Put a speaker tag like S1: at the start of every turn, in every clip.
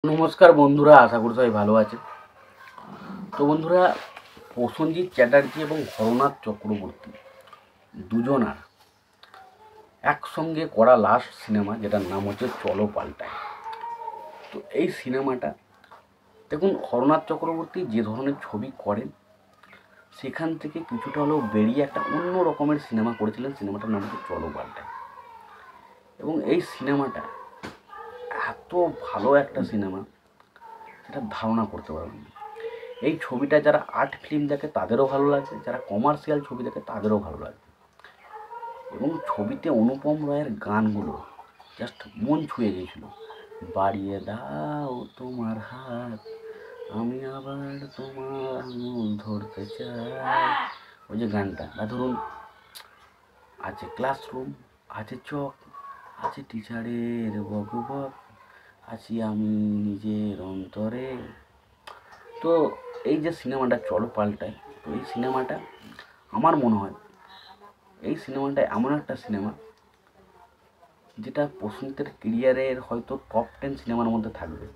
S1: নমস্কার বন্ধুরা, আশা করি সবাই ভালো আছে। তো বন্ধুরা, প্রসেনজিৎ চ্যাটার্জি এবং হরনাথ চক্রবর্তী দুজনার একসঙ্গে করা লাস্ট সিনেমা, যেটার নাম হচ্ছে চলো পাল্টাই। তো এই সিনেমাটা দেখুন, হরনাথ চক্রবর্তী যে ধরনের ছবি করেন সেখান থেকে কিছুটা হলেও বেরিয়ে একটা অন্য রকমের সিনেমা করেছিলেন। সিনেমাটার নাম হচ্ছে চলো পাল্টাই। এবং এই সিনেমাটা এত ভালো একটা সিনেমা, সেটা ধারণা করতে পারবেন না। এই ছবিটা যারা আর্ট ফিল্ম দেখে তাদেরও ভালো লাগবে, যারা কমার্শিয়াল ছবি দেখে তাদেরও ভালো লাগবে। এবং ছবিতে অনুপম রায়ের গানগুলো জাস্ট মন ছুঁয়ে গিয়েছিল। বাড়িয়ে দাও তোমার হাত, আমি আবার তোমার আঙুল ধরতে চাই, ওই যে গানটা। বা ধরুন, আছে ক্লাসরুম, আছে চক, আছে টিচারের বকবক, আছি আমি নিজের অন্তরে। তো এই যে সিনেমাটা চলো পাল্টাই, তো এই সিনেমাটা আমার মনে হয় এই সিনেমাটা এমন একটা সিনেমা যেটা প্রসেনজিতের কেরিয়ারের হয়তো টপ 10 সিনেমার মধ্যে থাকবে।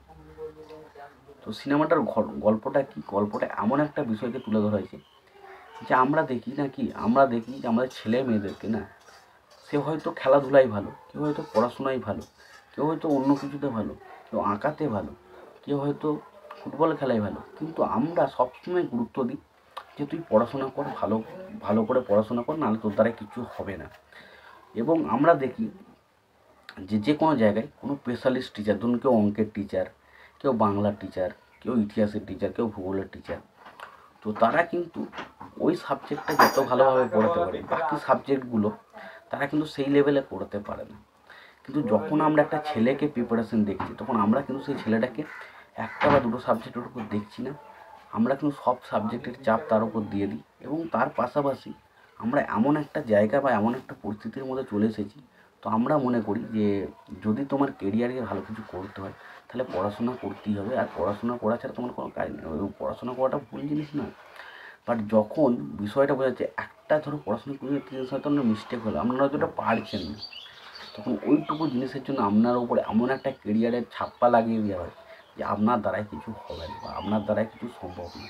S1: তো সিনেমাটার গল্পটা কি, গল্পটা এমন একটা বিষয়কে তুলে ধরা হয়েছে যে আমরা দেখি যে আমাদের ছেলে মেয়েদেরকে না, সে হয়তো খেলাধুলায় ভালো, কেউ হয়তো পড়াশোনায় ভালো, কেউ হয়তো অন্য কিছুতে ভালো, কেউ আঁকাতে ভালো, কেউ হয়তো ফুটবল খেলায় ভালো, কিন্তু আমরা সবসময় গুরুত্ব দিই যে তুই পড়াশোনা কর, ভালো ভালো করে পড়াশোনা কর, নাহলে তোর দ্বারা কিছু হবে না। এবং আমরা দেখি যে কোনো জায়গায় কোনো স্পেশালিস্ট টিচার, ধরুন কেউ অঙ্কের টিচার, কেউ বাংলার টিচার, কেউ ইতিহাসের টিচার, কেউ ভূগোলের টিচার, তো তারা কিন্তু ওই সাবজেক্টটা যত ভালোভাবে পড়াতে পারে, বাকি সাবজেক্টগুলো তারা কিন্তু সেই লেভেলে পড়তে পারে না। কিন্তু যখন আমরা একটা ছেলেকে প্রিপারেশন দেখছি, তখন আমরা কিন্তু সেই ছেলেটাকে একটা বা দুটো সাবজেক্টের উপর দেখছি না, আমরা কিন্তু সব সাবজেক্টের চাপ তার উপর দিয়ে দিই। এবং তার পাশাপাশি আমরা এমন একটা জায়গা বা এমন একটা পরিস্থিতির মধ্যে চলে এসেছি, তো আমরা মনে করি যে যদি তোমার কেরিয়ারে ভালো কিছু করতে হয় তাহলে পড়াশোনা করতেই হবে, আর পড়াশোনা করা ছাড়া তোমার কোনো কাজ নেই। এবং পড়াশোনা করাটা ভুল জিনিস না, বাট যখন বিষয়টা বোঝা যাচ্ছে একটা ধরো পড়াশোনা করে হয়তো আপনার মিস্টেক হলো, আপনারা হয়তো ওটা পারছেন না, তখন ওইটুকু জিনিসের জন্য আপনার উপরে এমন একটা কেরিয়ারের ছাপ্পা লাগিয়ে দেওয়া হয় যে আপনার দ্বারাই কিছু হবে না বা আপনার দ্বারাই কিছু সম্ভব না।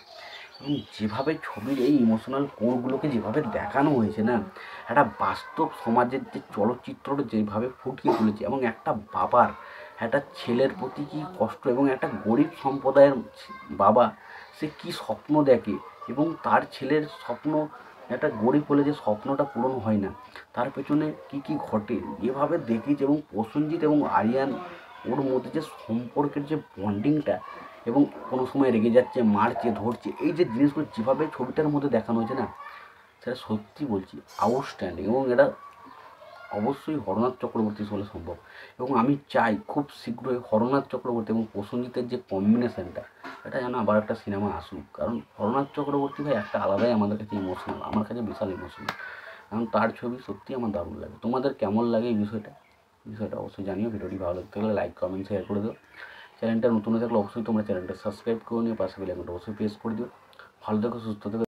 S1: এবং যেভাবে ছবির এই ইমোশনাল কোরগুলোকে যেভাবে দেখানো হয়েছে না, একটা বাস্তব সমাজের যে চলচ্চিত্রটা যেভাবে ফুটিয়ে তুলেছে, এবং একটা বাবার একটা ছেলের প্রতি কী কষ্ট, এবং একটা গরিব সম্প্রদায়ের বাবা সে কী স্বপ্ন দেখে, এবং তার ছেলের স্বপ্ন, একটা গরিব হলে যে স্বপ্নটা পূরণ হয় না, তার পেছনে কী কী ঘটে এভাবে দেখিয়েছে। এবং প্রসেনজিৎ এবং আরিয়ান, ওর মধ্যে যে সম্পর্কের যে বন্ডিংটা, এবং কোনো সময় রেগে যাচ্ছে, মারছে, ধরছে, এই যে জিনিসগুলো যেভাবে ছবিটার মধ্যে দেখানো হয়েছে না, সেটা সত্যি বলছি আউটস্ট্যান্ডিং। এবং এটা অবশ্যই হরনাথ চক্রবর্তী হলে সম্ভব। এবং আমি চাই খুব শীঘ্রই হরনাথ চক্রবর্তী এবং প্রসেনজিতের যে কম্বিনেশনটা, এটা যেন আবার একটা সিনেমা আসুক। কারণ হরনাথ চক্রবর্তী ভাই একটা আলাদাই আমাদের কাছে ইমোশনাল, আমার কাছে বিশাল ইমোশনাল। কারণ তার ছবি সত্যি আমার দারুণ লাগে। তোমাদের কেমন লাগে এই বিষয়টা অবশ্যই জানিও। ভিডিওটি ভালো লাগতে গেলে লাইক, কমেন্ট, শেয়ার করে দিও। চ্যানেলটা নতুন হয়ে থাকলে অবশ্যই তোমরা চ্যানেলটা সাবস্ক্রাইব করে নিও, পাশে বেল আইকনটা অবশ্যই প্রেস করে দিও। ভালো থেকো, সুস্থ থেকো।